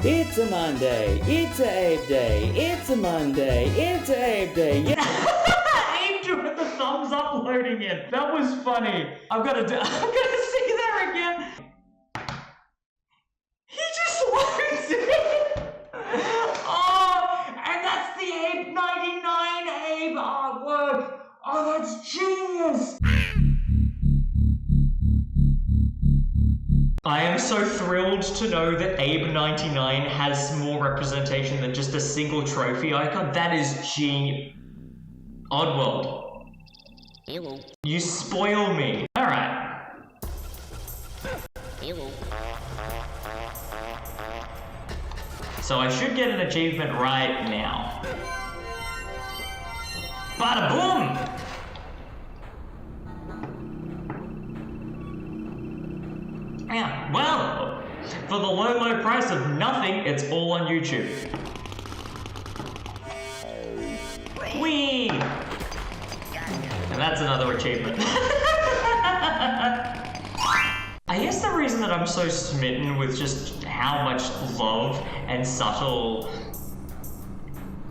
It's a Monday, it's a Abe Day, it's a Monday, it's a Abe Day, yeah! Abe doing the thumbs up loading in. That was funny. I'm gonna see that again. He just loads in. Oh, and that's the Abe 99 Abe artwork. Oh, that's genius. I am so thrilled to know that Abe 99 has more representation than just a single trophy icon. That is genius. Oddworld. Hello. You spoil me. Alright. Hello. So I should get an achievement right now. Bada boom! Yeah, well, for the low, low price of nothing, it's all on YouTube. Whee! And that's another achievement. I guess the reason that I'm so smitten with just how much love and subtle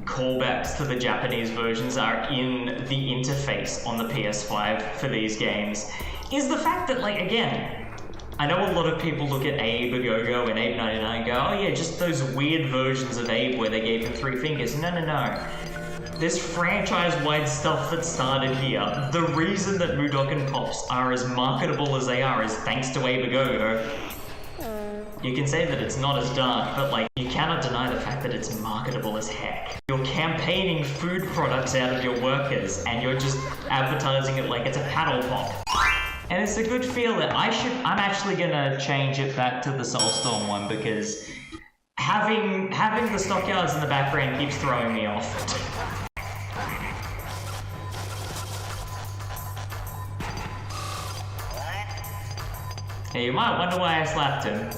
callbacks to the Japanese versions are in the interface on the PS5 for these games is the fact that, like, again, I know a lot of people look at Abe Go-Go and Abe 99 and go, oh yeah, just those weird versions of Abe where they gave him 3 fingers. No, no, no. This franchise-wide stuff that started here, the reason that Mudokon Pops are as marketable as they are is thanks to Abe Go-Go. You can say that it's not as dark, but like, you cannot deny the fact that it's marketable as heck. You're campaigning food products out of your workers, and you're just advertising it like it's a paddle pop. And it's a good feeling. I'm actually gonna change it back to the Soulstorm one because having the stockyards in the background keeps throwing me off. Hey, you might wonder why I slapped him.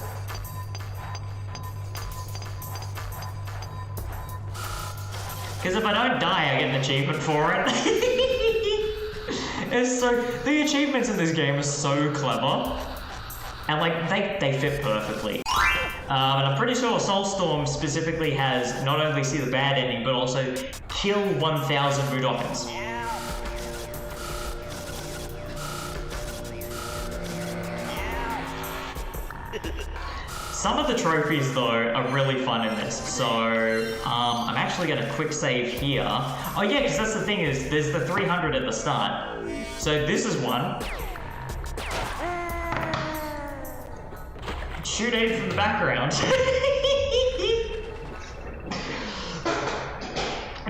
Because if I don't die, I get an achievement for it. It's so, the achievements in this game are so clever, and like they fit perfectly. And I'm pretty sure Soulstorm specifically has not only see the bad ending, but also kill 1,000 Mudokons. Some of the trophies, though, are really fun in this, so I'm actually going to quick save here. Oh yeah, because that's the thing is, there's the 300 at the start. So this is one. Shoot Abe from the background.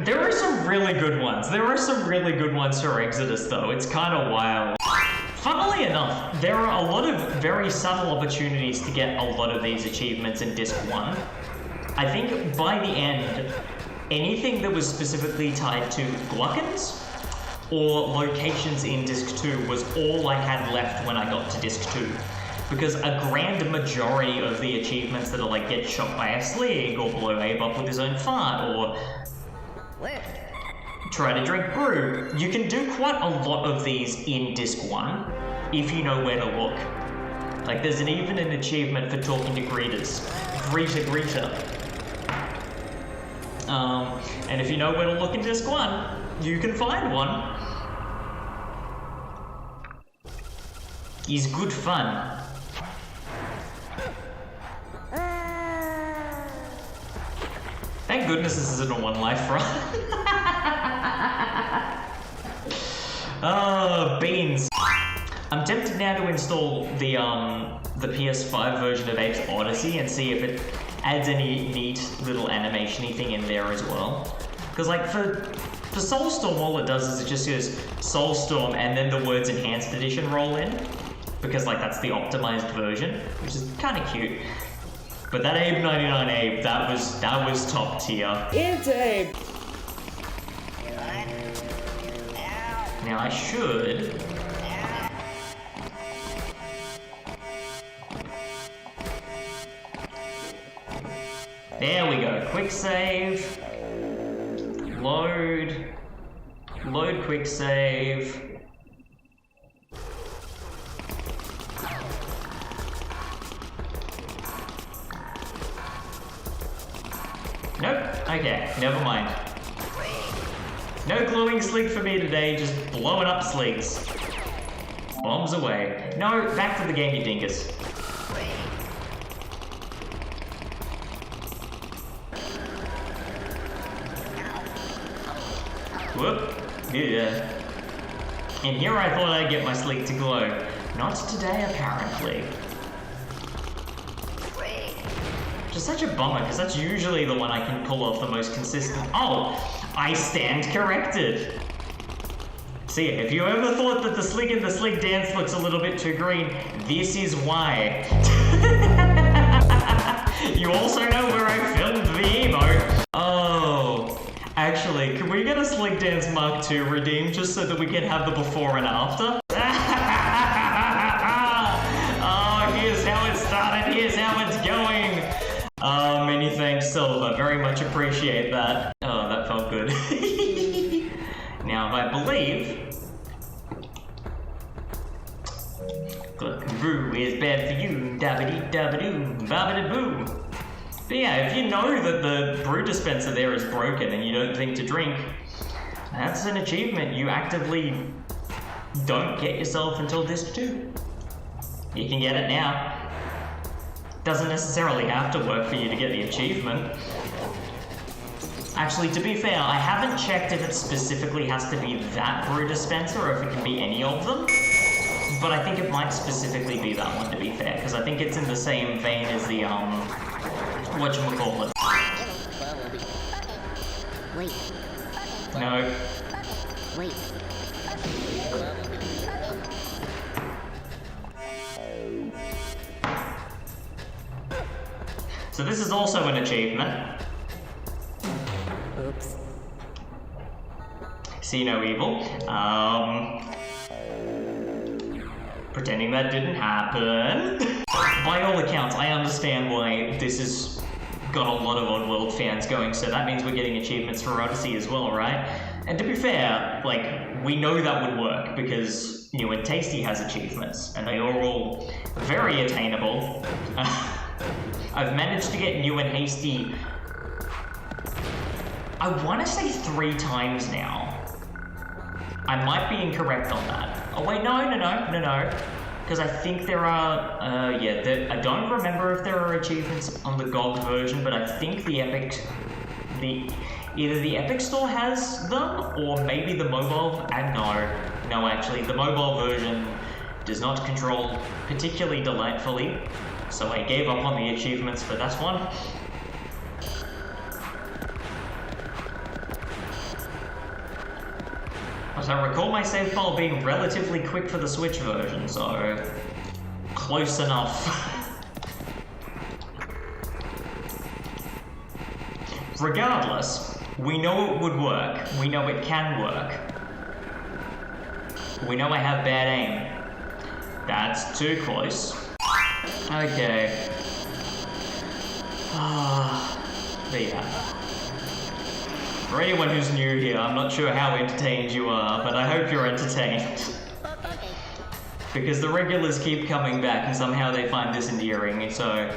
There are some really good ones. There are some really good ones for Exoddus, though. It's kind of wild. Funnily enough, there are a lot of very subtle opportunities to get a lot of these achievements in Disc 1. I think by the end, anything that was specifically tied to Glukkons or locations in Disc 2 was all I had left when I got to Disc 2. Because a grand majority of the achievements that are like get shot by a Slig, or blow Abe up with his own fart, or try to drink brew, you can do quite a lot of these in Disc 1 if you know where to look. Like there's even an achievement for talking to greeters. Greeter. And if you know where to look in Disc 1, you can find one. He's good fun. Thank goodness this isn't a one life run. Oh, beans. I'm tempted now to install the PS5 version of Abe's Oddysee and see if it adds any neat little animation-y thing in there as well. Because like for Soulstorm, all it does is it just goes Soulstorm and then the words Enhanced Edition roll in. Because like that's the optimized version, which is kind of cute. But that Abe 99 Abe, that was top tier. It's Abe! Now I should... There we go, quick save. Load quick save. Nope. Okay, never mind. No glowing Slig for me today, just blowing up Sligs. Bombs away. No, back to the game, you dingus. Whoop. Yeah. And here I thought I'd get my Slig to glow. Not today, apparently. Which is such a bummer, because that's usually the one I can pull off the most consistent. Oh! I stand corrected! See, if you ever thought that the Slig in the Slig dance looks a little bit too green, this is why. You also know where I filmed the emote. Oh. Actually, can we get a Slig Dance Mark II redeemed just so that we can have the before and after? Oh, here's how it started, here's how it's going. Many thanks, Silver. Very much appreciate that. Oh, that felt good. Now, I believe... Glukkon Brew is bad for you. Dabbity-dabbadoo, babbity-boo. But yeah, if you know that the brew dispenser there is broken and you don't think to drink, that's an achievement you actively don't get yourself until disc 2. You can get it now. Doesn't necessarily have to work for you to get the achievement. Actually, to be fair, I haven't checked if it specifically has to be that brew dispenser or if it can be any of them. But I think it might specifically be that one, to be fair, because I think it's in the same vein as the, whatchamacallit. Wait. No. Wait. So this is also an achievement. Oops. See no evil. Pretending that didn't happen. By all accounts, I understand why this has got a lot of Oddworld fans going, so that means we're getting achievements for Oddysee as well, right? And to be fair, like, we know that would work because New and Tasty has achievements, and they are all very attainable. I've managed to get New and Hasty, I want to say 3 times now. I might be incorrect on that. Oh wait, no. Because I think there are, I don't remember if there are achievements on the GOG version, but I think the Epic, either the Epic Store has them, or maybe the mobile, no, actually, the mobile version does not control particularly delightfully, so I gave up on the achievements for that one. As I recall my save file being relatively quick for the Switch version, so close enough. Regardless, we know it would work. We know it can work. We know I have bad aim. That's too close. Okay. There you go. For anyone who's new here, I'm not sure how entertained you are, but I hope you're entertained. Because the regulars keep coming back and somehow they find this endearing, so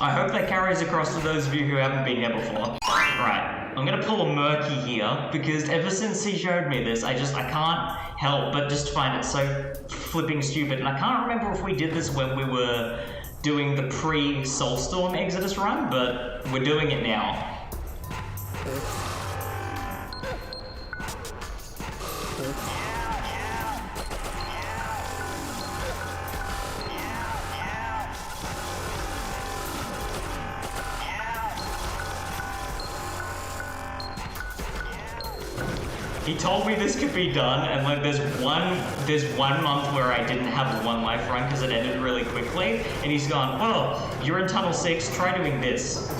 I hope that carries across to those of you who haven't been here before. Right, I'm gonna pull a Murky here, because ever since he showed me this, I can't help but just find it so flipping stupid, and I can't remember if we did this when we were doing the pre-Soulstorm Exoddus run, but we're doing it now. He told me this could be done, and like there's one month where I didn't have a 1 life run because it ended really quickly, and he's gone, well, you're in Tunnel 6, try doing this.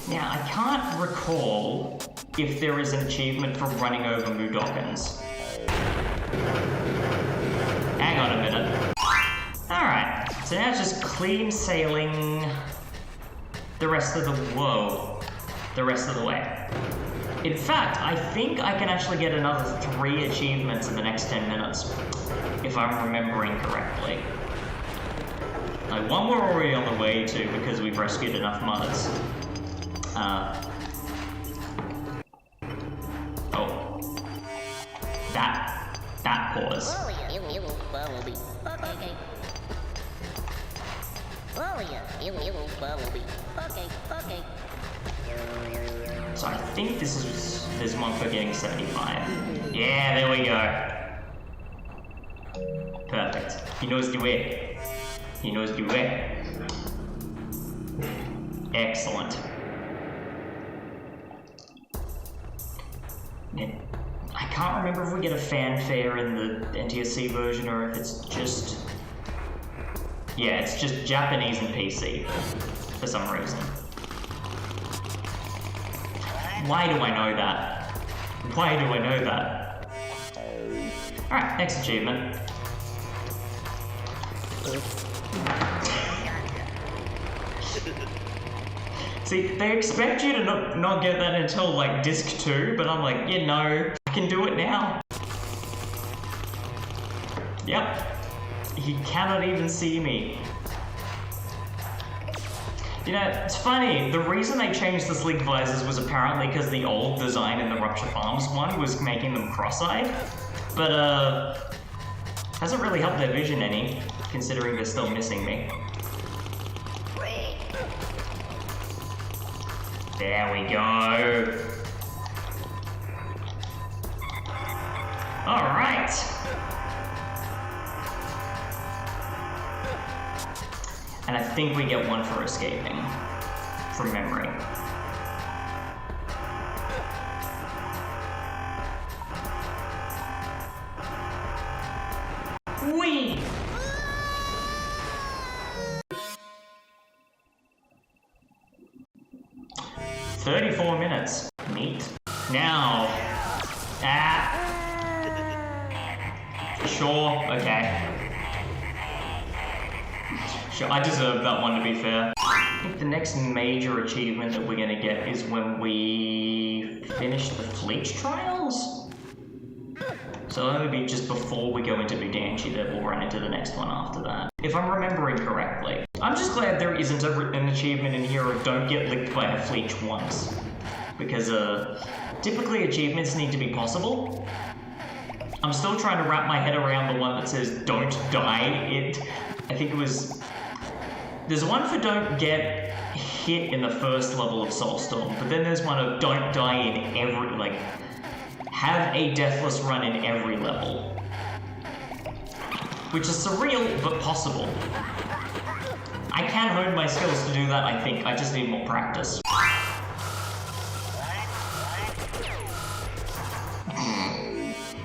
Now, I can't recall if there is an achievement for running over Mudokons. Hang on a minute. Alright, so now it's just clean sailing the rest of the way. In fact, I think I can actually get another 3 achievements in the next 10 minutes, if I'm remembering correctly. Like, one we're already on the way to because we've rescued enough muds. Oh. That pause. So I think this one for getting 75. Yeah, there we go. Perfect. He knows the way. He knows the way. Excellent. I can't remember if we get a fanfare in the NTSC version or if it's just... Yeah, it's just Japanese and PC for some reason. Why do I know that? Why do I know that? Alright, next achievement. See, they expect you to not get that until like disc 2, but I'm like, yeah, no, I can do it now. Yep. He cannot even see me. You know, it's funny, the reason they changed the Slig visors was apparently because the old design in the RuptureFarms one was making them cross-eyed, but hasn't really helped their vision any, considering they're still missing me. There we go. Alright. And I think we get one for escaping, from memory. Whee! "34 minutes. Neat. Now... Sure, okay. Sure, I deserve that one to be fair. I think the next major achievement that we're gonna get is when we finish the fleet trials? So it'll only be just before we go into Mudokons that we'll run into the next one after that. If I'm remembering correctly. I'm just glad there isn't an achievement in here of don't get licked by a fleet once. Because typically achievements need to be possible. I'm still trying to wrap my head around the one that says don't die. I think it was... There's one for don't get hit in the first level of Soulstorm, but then there's one of don't die in every, like, have a deathless run in every level. Which is surreal, but possible. I can hone my skills to do that, I think. I just need more practice.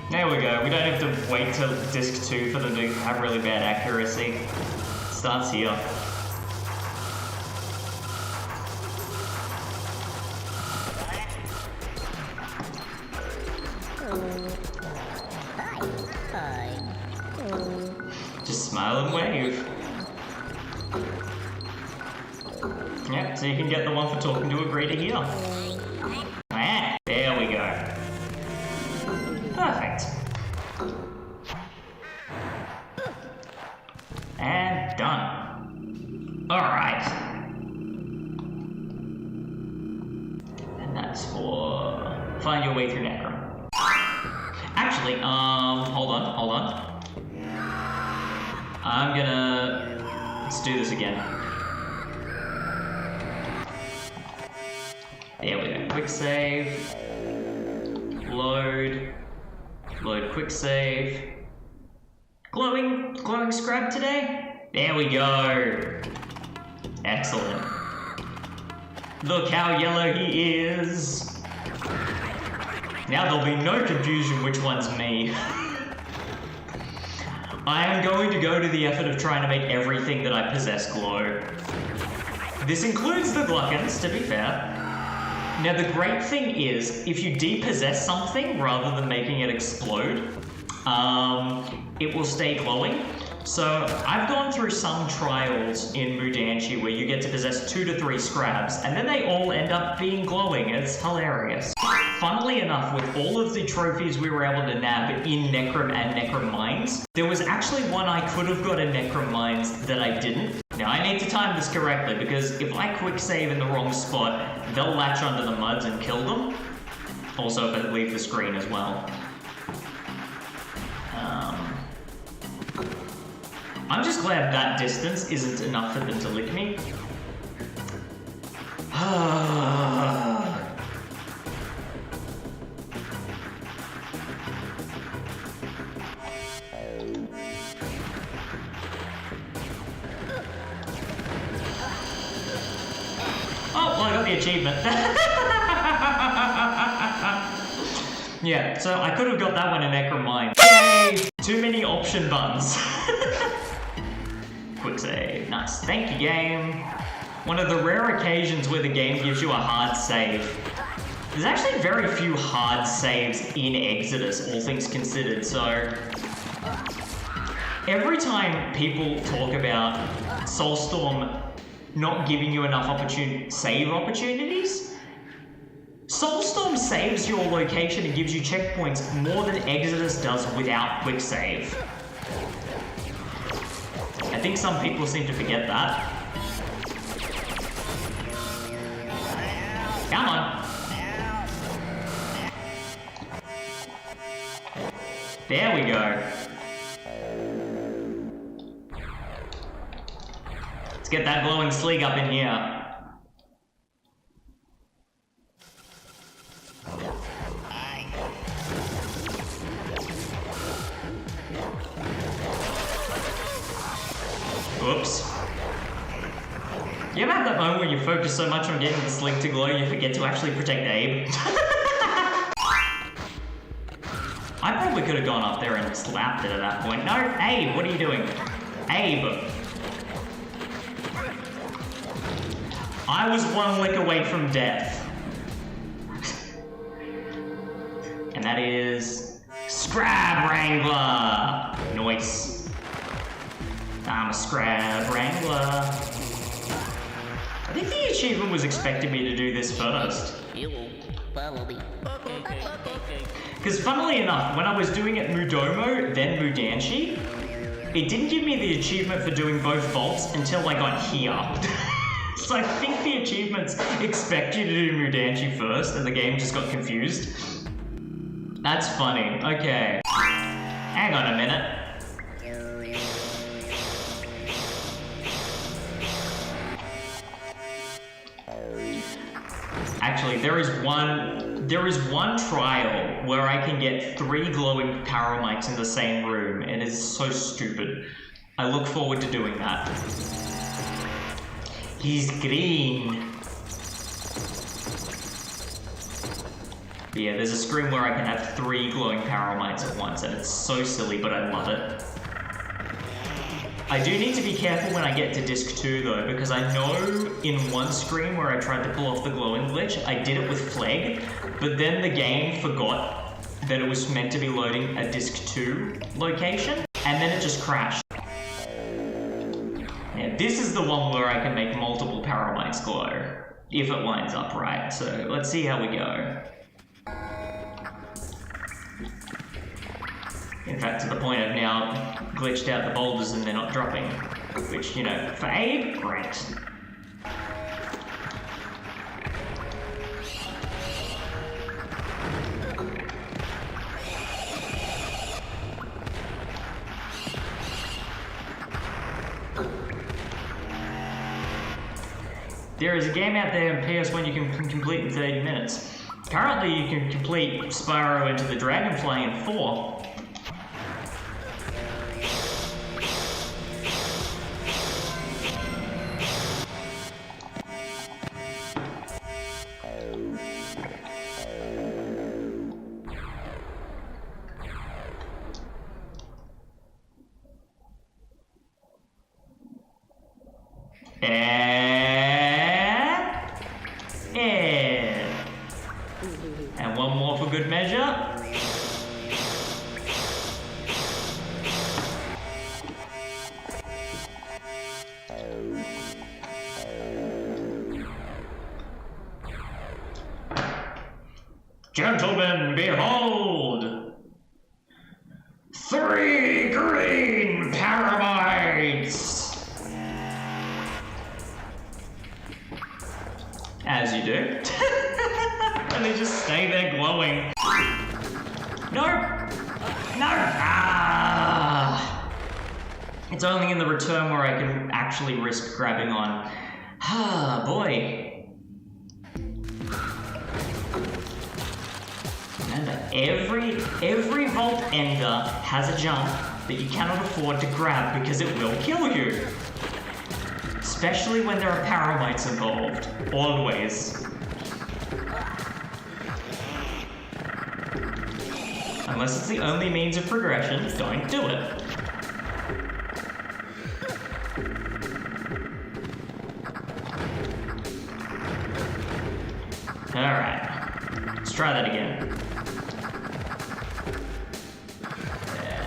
There we go. We don't have to wait till disc 2 for them to have really bad accuracy. It starts here. Just smile and wave. Yep, so you can get the one for talking to agree to hear. Ah, there we go. Perfect. And done. Alright. And that's for find your way through Necrom. Actually, hold on. I'm gonna... Let's do this again. There we go. Quick save. Load. Load quick save. Glowing Scrab today? There we go. Excellent. Look how yellow he is. Now there'll be no confusion which one's me. I am going to go to the effort of trying to make everything that I possess glow. This includes the Glukkons, to be fair. Now the great thing is, if you depossess something rather than making it explode, it will stay glowing. So I've gone through some trials in Mudokons where you get to possess 2 to 3 Scrabs, and then they all end up being glowing. It's hilarious. Funnily enough, with all of the trophies we were able to nab in Necrom and Necrom Mines, there was actually one I could have got in Necrom Mines that I didn't. Now I need to time this correctly because if I quick save in the wrong spot, they'll latch onto the muds and kill them. Also, if I leave the screen as well. I'm just glad that distance isn't enough for them to lick me. Oh, well, I got the achievement. Yeah, so I could have got that one in Necromine. Yay! Too many option buttons. Quick save. Nice. Thank you, game. One of the rare occasions where the game gives you a hard save. There's actually very few hard saves in Exoddus, all things considered, so... Every time people talk about Soulstorm not giving you enough save opportunities, Soulstorm saves your location and gives you checkpoints more than Exoddus does without quick save. I think some people seem to forget that. Come on. There we go. Let's get that glowing Slig up in here. Oops. You ever have that moment where you focus so much on getting the Slig to glow you forget to actually protect Abe? I probably could have gone up there and slapped it at that point. No, Abe, what are you doing? Abe. I was one lick away from death. And that is... Scrab Wrangler! Nice. I'm a Scrab Wrangler. I think the achievement was expecting me to do this first. Because funnily enough, when I was doing it Mudomo, then Mudanshi, it didn't give me the achievement for doing both vaults until I got here. So I think the achievements expect you to do Mudanshi first, and the game just got confused. That's funny. Okay. Hang on a minute. Actually, there is one trial where I can get 3 glowing Paramites in the same room, and it's so stupid. I look forward to doing that. He's green. Yeah, there's a screen where I can have 3 glowing Paramites at once, and it's so silly, but I love it. I do need to be careful when I get to disc 2 though, because I know in one screen where I tried to pull off the glowing glitch, I did it with Phleg, but then the game forgot that it was meant to be loading a disc 2 location, and then it just crashed. Yeah, this is the one where I can make multiple Paramites glow, if it lines up right, so let's see how we go. In fact, to the point I've now glitched out the boulders and they're not dropping. Which, you know, for Abe, great. There is a game out there in PS1 you can complete in 30 minutes. Currently, you can complete Spyro into the Dragonfly in 4. And one more for good measure. Gentlemen, behold! 3 green Paramites! you do. And they just stay there glowing. No! No! Ah! It's only in the return where I can actually risk grabbing on. Ah, boy. Remember, every Vault Ender has a jump that you cannot afford to grab because it will kill you. Especially when there are Paramites involved. Always. Unless it's the only means of progression, don't do it. Alright. Let's try that again.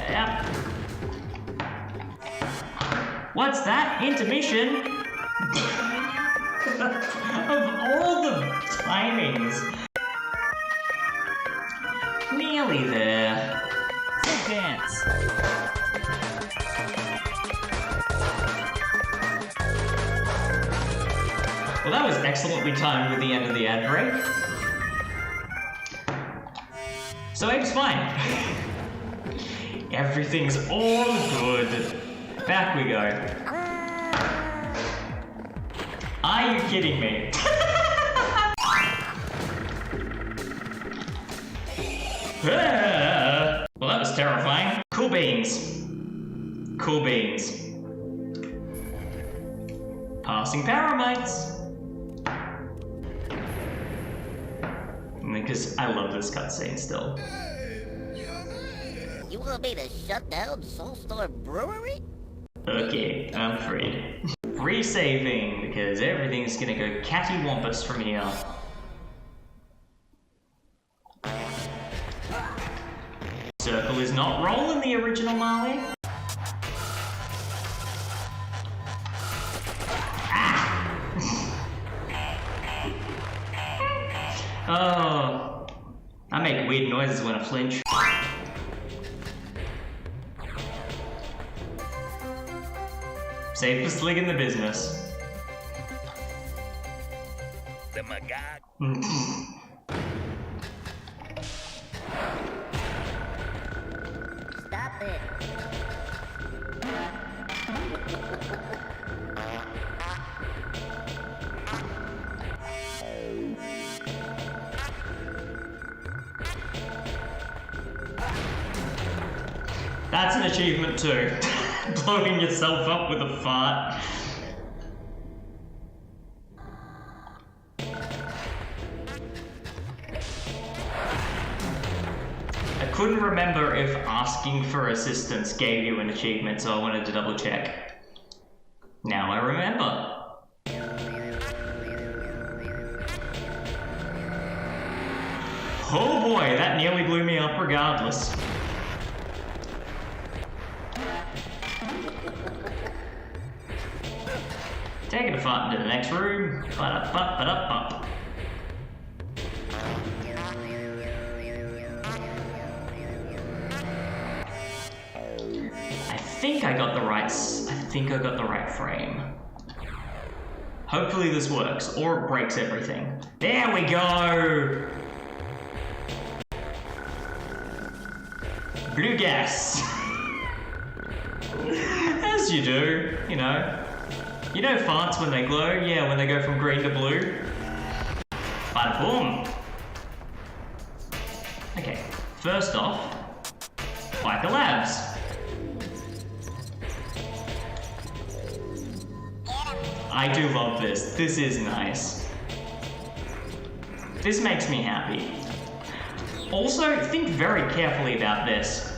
Yep. What's that? Intermission? Of all the timings. Nearly there. Good dance. Well, that was excellently timed with the end of the ad break. So Abe's fine. Everything's all good. Back we go. Are you kidding me? Well, that was terrifying. Cool beans. Cool beans. Passing Paramites. Because I love this cutscene still. You want me to shut down Soulstorm Brewery? Okay, I'm freed. Resaving, because everything's gonna go cattywampus from here. Circle is not rolling the original Marley. Ah! Oh, I make weird noises when I flinch. Safe for Slig in the business. Oh my god. Stop it. That's an achievement too. Blowing yourself up with a fart. I couldn't remember if asking for assistance gave you an achievement, so I wanted to double check. Now I remember. Oh boy, that nearly blew me up regardless. Taking a fart into the next room. Ba-da-ba-ba-da-bump. I think I got the right frame. Hopefully this works, or it breaks everything. There we go! Blue gas. As you do, you know. You know farts when they glow? Yeah, when they go from green to blue. Bada boom. Okay, first off, Biker Labs. I do love this. This is nice. This makes me happy. Also, think very carefully about this.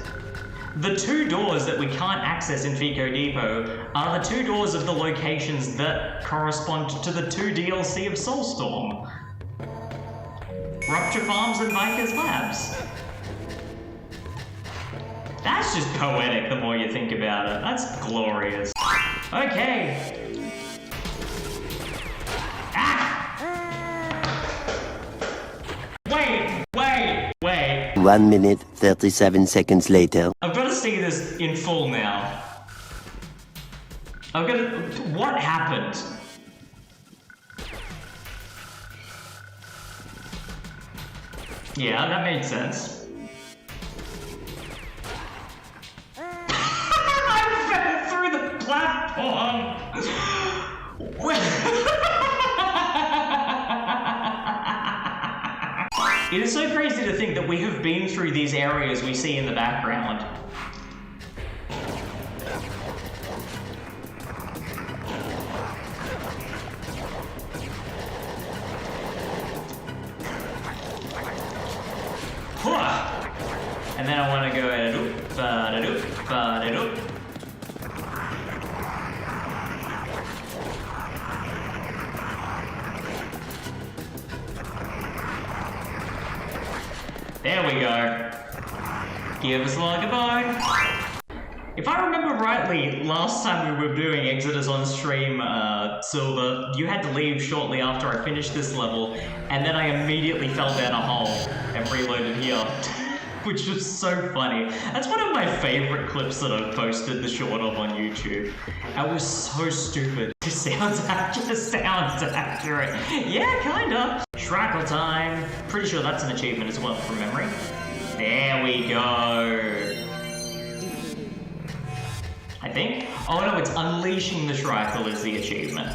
The two doors that we can't access in FeeCo Depot are the two doors of the locations that correspond to the two DLC of Soulstorm. RuptureFarms and Bikers Labs. That's just poetic the more you think about it. That's glorious. Okay. Wait. 1 minute, 37 seconds later. I've got to see this in full now. What happened? Yeah, that made sense. I fell through the platform! It is so crazy to think that we have been through these areas we see in the background. And then I want to go ba-da-doop, ba-da-doop, ba-da-doop. There we go. Give us like a bone. If I remember rightly, last time we were doing Exoddus on stream, Silver, you had to leave shortly after I finished this level, and then I immediately fell down a hole and reloaded here. Which was so funny. That's one of my favorite clips that I've posted the short of on YouTube. That was so stupid. It sounds accurate. Yeah, kinda. Shrackle time. Pretty sure that's an achievement as well from memory. There we go. I think. Oh no, it's unleashing the Shrackle is the achievement.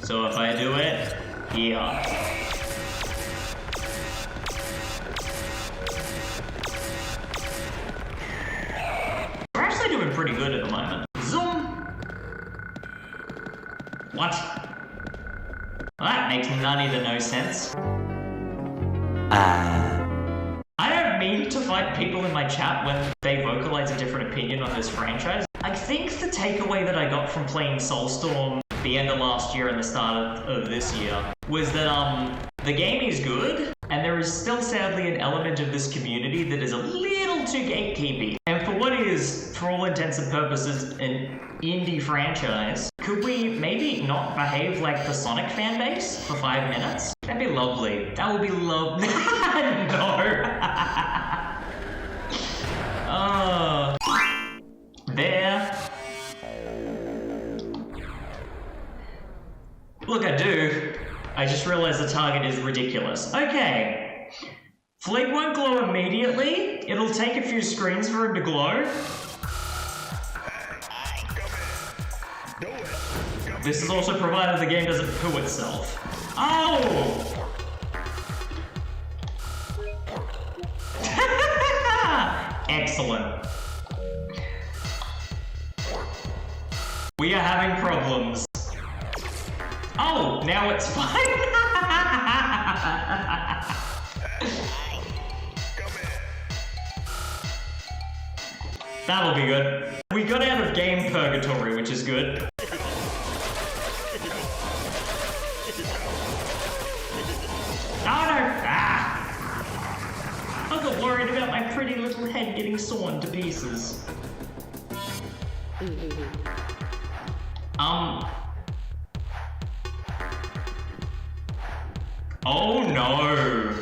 So if I do it, yeah. Doing pretty good at the moment. Zoom! What? Well, that makes none of the no sense. I don't mean to fight people in my chat when they vocalize a different opinion on this franchise. I think the takeaway that I got from playing Soulstorm the end of last year and the start of this year was that the game is good, and there is still sadly an element of this community that is a little too gatekeepy. And for what is, for all intents and purposes, an indie franchise, could we maybe not behave like the Sonic fanbase for 5 minutes? That'd be lovely. That would be lovely. No. There. Look, I do. I just realized the target is ridiculous. Okay. Phleg won't glow immediately. It'll take a few screens for him to glow. This is also provided the game doesn't poo itself. Oh! Excellent. We are having problems. Oh, now it's fine. That'll be good. We got out of game purgatory, which is good. Oh no! Ah! I got worried about my pretty little head getting sawn to pieces. Oh no!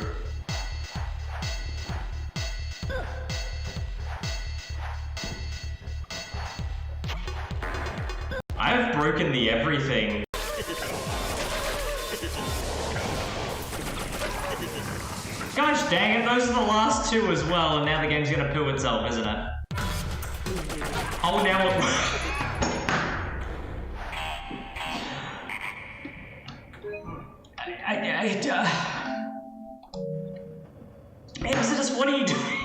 I have broken the everything. Gosh dang it, those are the last two as well, and now the game's gonna poo itself, isn't it? Oh, now it... Exoddus, what are you doing?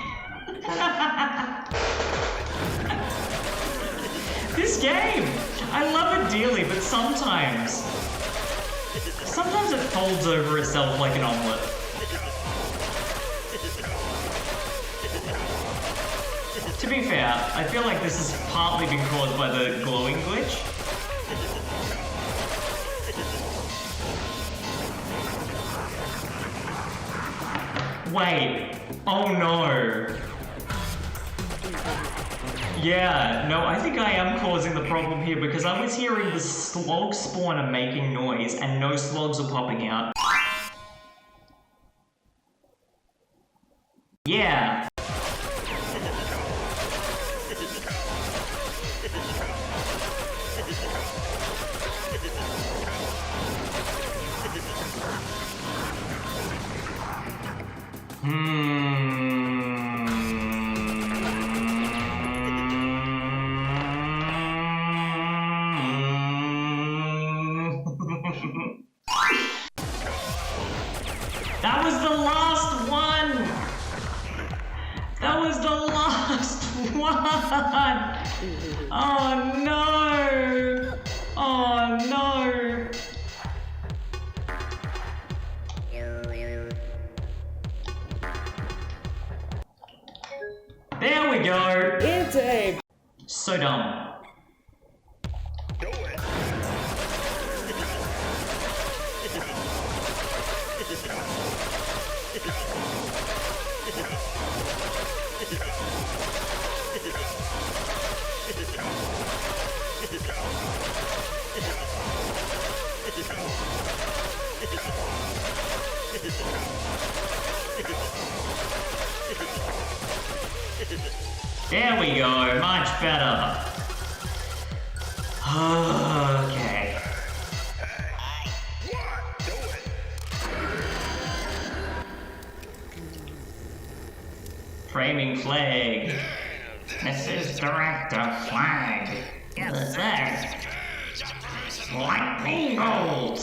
This game! I love it dearly, but sometimes it folds over itself like an omelette. To be fair, I feel like this has partly been caused by the glowing glitch. Wait. Oh no. Yeah, no, I think I am causing the problem here because I was hearing the slog spawner making noise and no slogs are popping out. Yeah. That was the last one! That was the last one! Oh no! Oh no! There we go! It's Abe. So dumb. Do it. There we go, much better. Okay. What? Do it. Framing Phleg. This is Director Phleg. This is lightning bolt.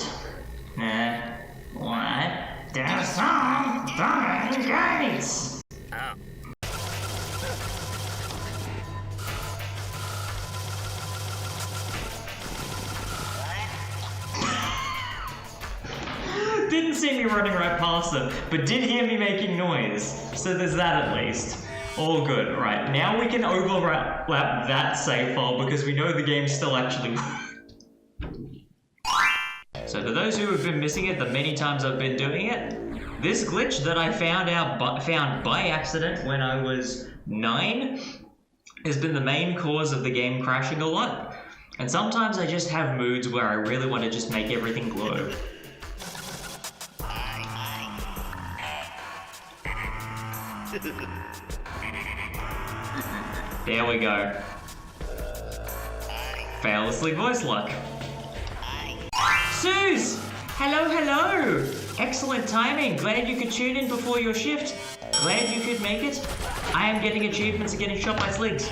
What? There's some burning gates. Oh. Didn't see me running right past them, but did hear me making noise. So there's that at least. All good. Right, now we can overlap that save file because we know the game still actually So to those who have been missing it the many times I've been doing it, this glitch that I found by accident when I was 9 has been the main cause of the game crashing a lot. And sometimes I just have moods where I really want to just make everything glow. There we go. Faillessly voice luck. Suze! Hello, hello! Excellent timing. Glad you could tune in before your shift. Glad you could make it. I am getting achievements and getting shot by sligs.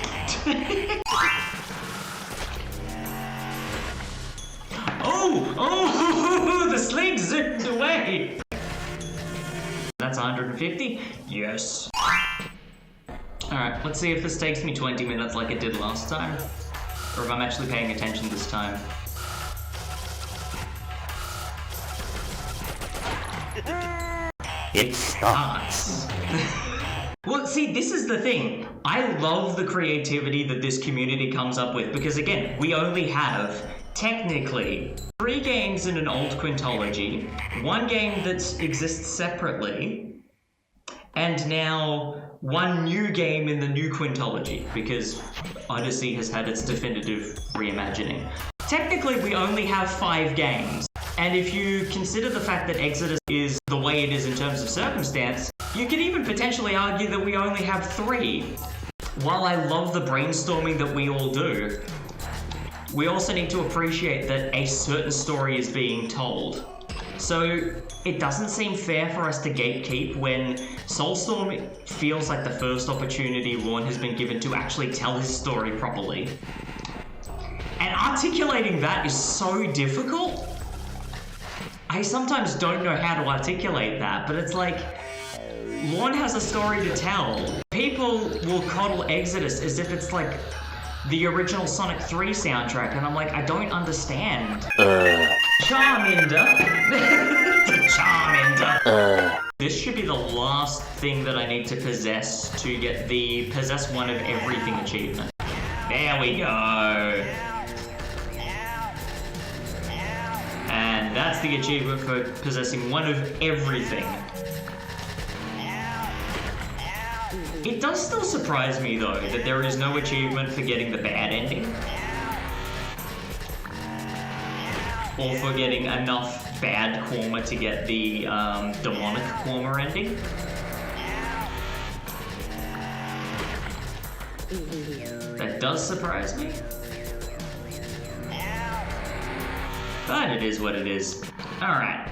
Oh, the slig zoomed away. That's 150? Yes. Alright, let's see if this takes me 20 minutes like it did last time. Or if I'm actually paying attention this time. It starts. Well, see, this is the thing. I love the creativity that this community comes up with because, again, we only have, technically, 3 games in an old quintology, 1 game that exists separately, and now 1 new game in the new quintology because Oddysee has had its definitive reimagining. Technically, we only have 5 games. And if you consider the fact that Exoddus is the way it is in terms of circumstance, you could even potentially argue that we only have 3. While I love the brainstorming that we all do, we also need to appreciate that a certain story is being told. So it doesn't seem fair for us to gatekeep when Soulstorm feels like the first opportunity Ron has been given to actually tell his story properly. And articulating that is so difficult. I sometimes don't know how to articulate that, but it's like, Lorne has a story to tell. People will coddle Exoddus as if it's like the original Sonic 3 soundtrack, and I'm like, I don't understand. Charminder. Charminder. This should be the last thing that I need to possess to get the possess one of everything achievement. There we go. And that's the achievement for possessing one of everything. It does still surprise me though that there is no achievement for getting the bad ending. Or for getting enough bad Quarma to get the demonic Quarma ending. That does surprise me. But it is what it is. Alright.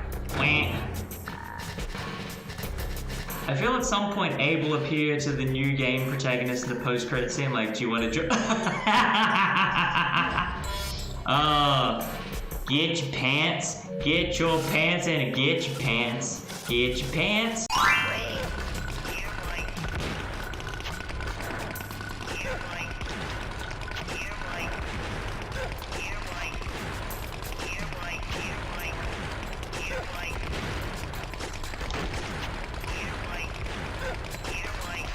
I feel at some point Abe will appear to the new game protagonist in the post-credit scene, like, do you want to join? Oh, get your pants, and get your pants, get your pants.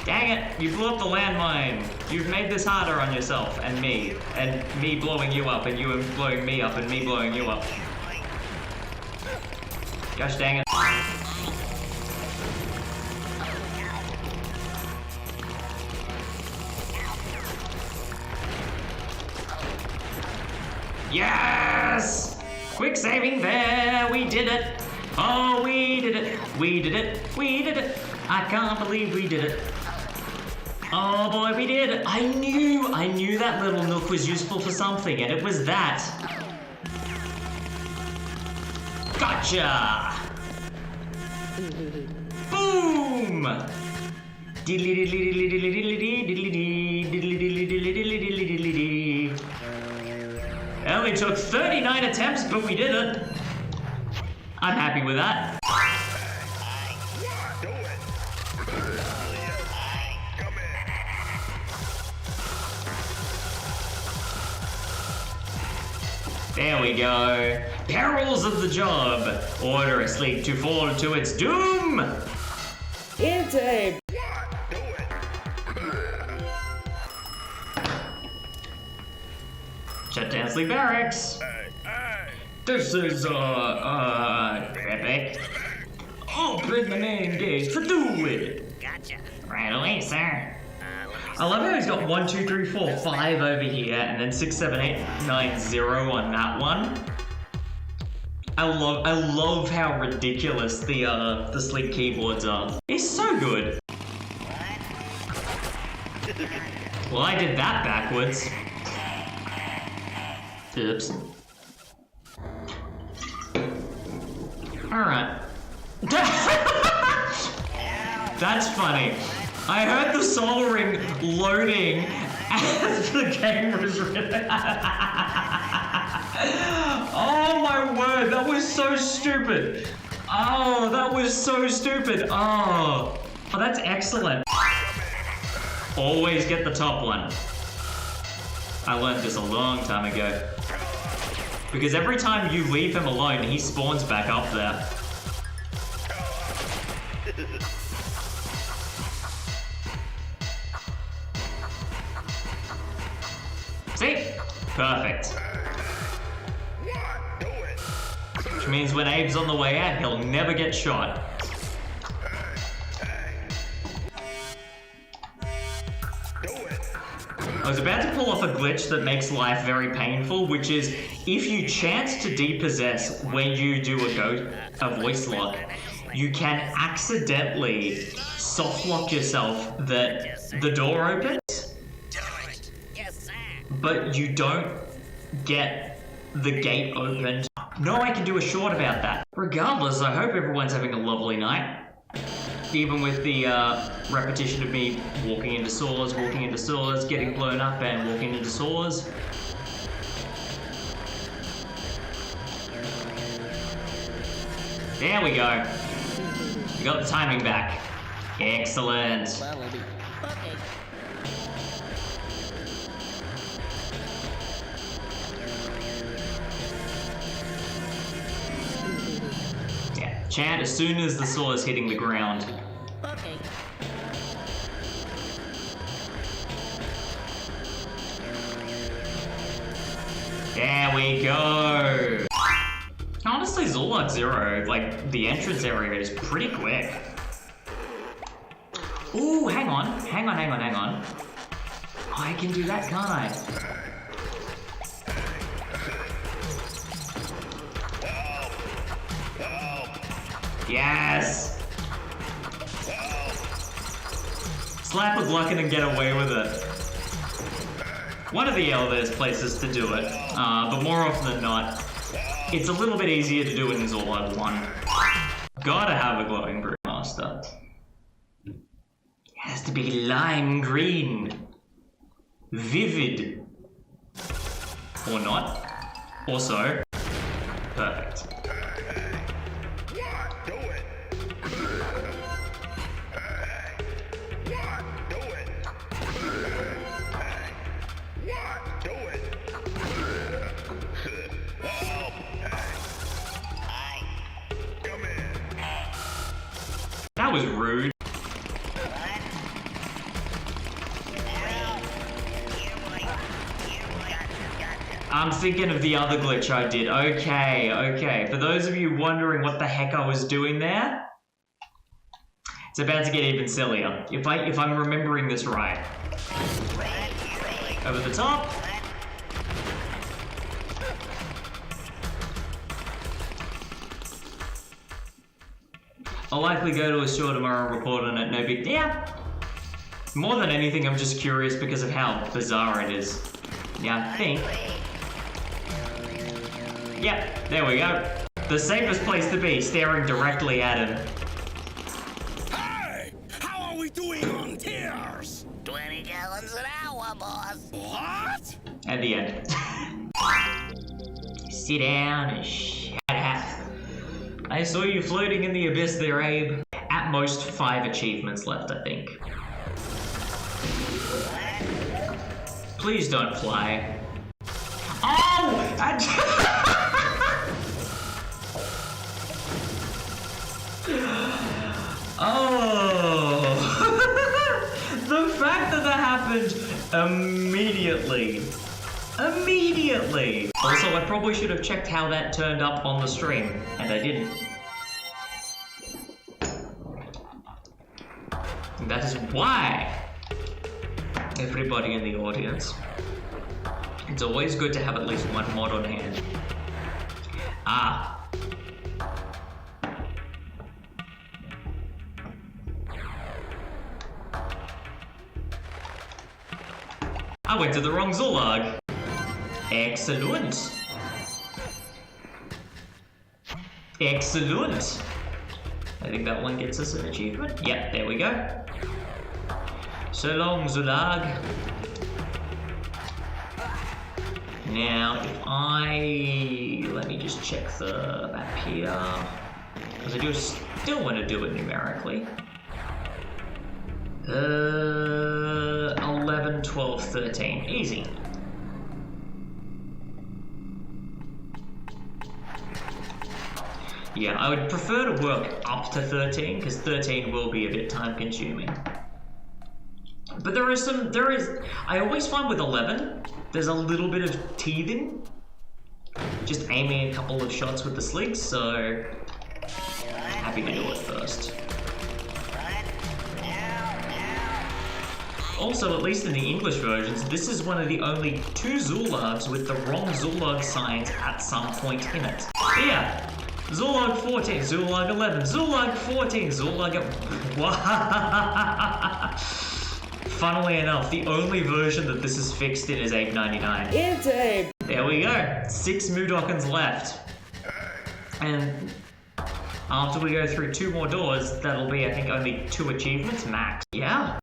Dang it, you blew up the landmine. You've made this harder on yourself and me blowing you up and you blowing me up and me blowing you up. Gosh dang it. Yes! Quick saving there, we did it. Oh, we did it. We did it. We did it. I can't believe we did it. Oh boy, we did it. I knew that little nook was useful for something, and it was that. Gotcha! Boom! It only took 39 attempts, but we did it. I'm happy with that. Do it. Come in. There we go. Perils of the job. Order a Slig to fall to its doom. It's Abe. Do it. Shut down Slig Barracks. Hey. This is, Dripik. Open the main gate to do it. Gotcha. Right away, sir. I love how he's got 1, 2, 3, 4, 5 over here, and then 6, 7, 8, 9, 0 on that one. I love how ridiculous the Slig keyboards are. It's so good. Well, I did that backwards. Oops. Alright. That's funny. I heard the soul ring loading as the game was written. Oh my word, that was so stupid. Oh, that was so stupid. Oh, that's excellent. Always get the top one. I learned this a long time ago. Because every time you leave him alone, he spawns back up there. See? Perfect. Do it. Which means when Abe's on the way out, he'll never get shot. Do it. I was about to pull off a glitch that makes life very painful, which is if you chant to depossess when you do a voice lock, you can accidentally soft lock yourself that the door opens, Yes, sir. but you don't get the gate opened. No, I can do a short about that. Regardless, I hope everyone's having a lovely night. Even with the repetition of me walking into sewers, getting blown up and walking into sewers. There we go. We got the timing back. Excellent. Okay. Yeah, chant as soon as the saw is hitting the ground. Okay. There we go. Honestly, Zulag 0, like, the entrance area is pretty quick. Ooh, hang on. I can do that, can't I? Yes! Slap a Glukkon and get away with it. One of the elevators places to do it, but more often than not, it's a little bit easier to do it in Zulag 1. Gotta have a glowing brewmaster. Has to be lime green. Vivid. Or not. Also, perfect. What? Do it. Hey. What? Do it. Hey. What? Do it. Help. Hey. Come in. That was rude. I'm thinking of the other glitch I did. Okay. For those of you wondering what the heck I was doing there, it's about to get even sillier. If I'm remembering this right. Over the top. I'll likely go to a store tomorrow and report on it, no big deal. More than anything, I'm just curious because of how bizarre it is. Yeah, I think. Yep, there we go. The safest place to be, staring directly at him. Hey! How are we doing on tears? 20 gallons an hour, boss. What? At the end. Sit down and shut up. I saw you floating in the abyss there, Abe. At most 5 achievements left, I think. Please don't fly. Oh! Oh! The fact that happened immediately. Immediately! Also, I probably should have checked how that turned up on the stream, and I didn't. And that is why, everybody in the audience, it's always good to have at least one mod on hand. Ah. I went to the wrong Zulag. Excellent. Excellent. I think that one gets us an achievement. Yep, there we go. So long, Zulag. Now, if let me just check the map here. Because I do still want to do it numerically. 11, 12, 13. Easy. Yeah, I would prefer to work up to 13, because 13 will be a bit time consuming. But I always find with 11, there's a little bit of teething. Just aiming a couple of shots with the Sligs, so happy to do it first. Also, at least in the English versions, this is one of the only 2 Zulags with the wrong Zulag signs at some point in it. But yeah, Zulag 14, Zulag 11, Zulag 14, Zulag... Funnily enough, the only version that this is fixed in is Abe 99. It's Abe. There we go. 6 Mudokons left. And after we go through 2 more doors, that'll be, I think, only 2 achievements max. Yeah.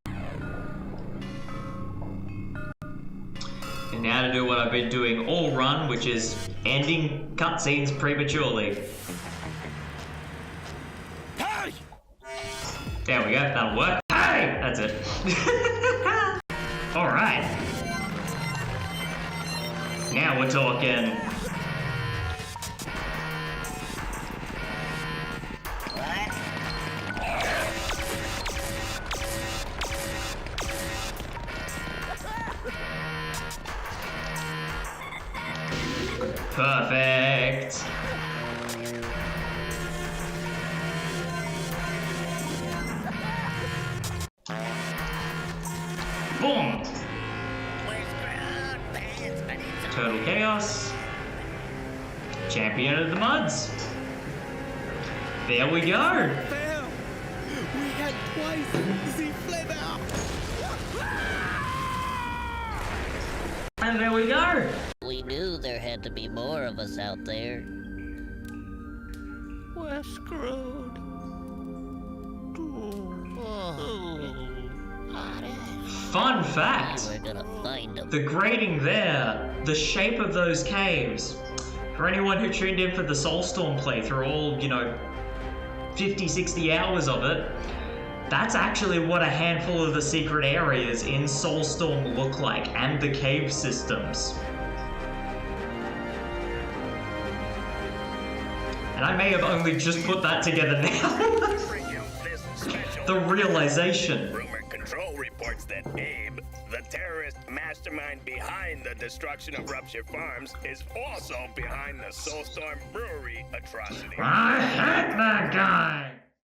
And now to do what I've been doing all run, which is ending cutscenes prematurely. Hey! There we go, that'll work. Hey! That's it. Alright. Now we're talking. Perfect. Boom. Total Chaos. Champion of the Muds. There we go. Fail. We had twice the flame out. And there we go. We knew there had to be more of us out there. We're screwed. Oh. Fun fact, We're gonna find them. the grading there, the shape of those caves, for anyone who tuned in for the Soulstorm playthrough, all, 50, 60 hours of it, that's actually what a handful of the secret areas in Soulstorm look like, and the cave systems. And I may have only just put that together now. The realization. Rumor Control reports that Abe, the terrorist mastermind behind the destruction of RuptureFarms, is also behind the Soulstorm brewery atrocity. I hate that guy!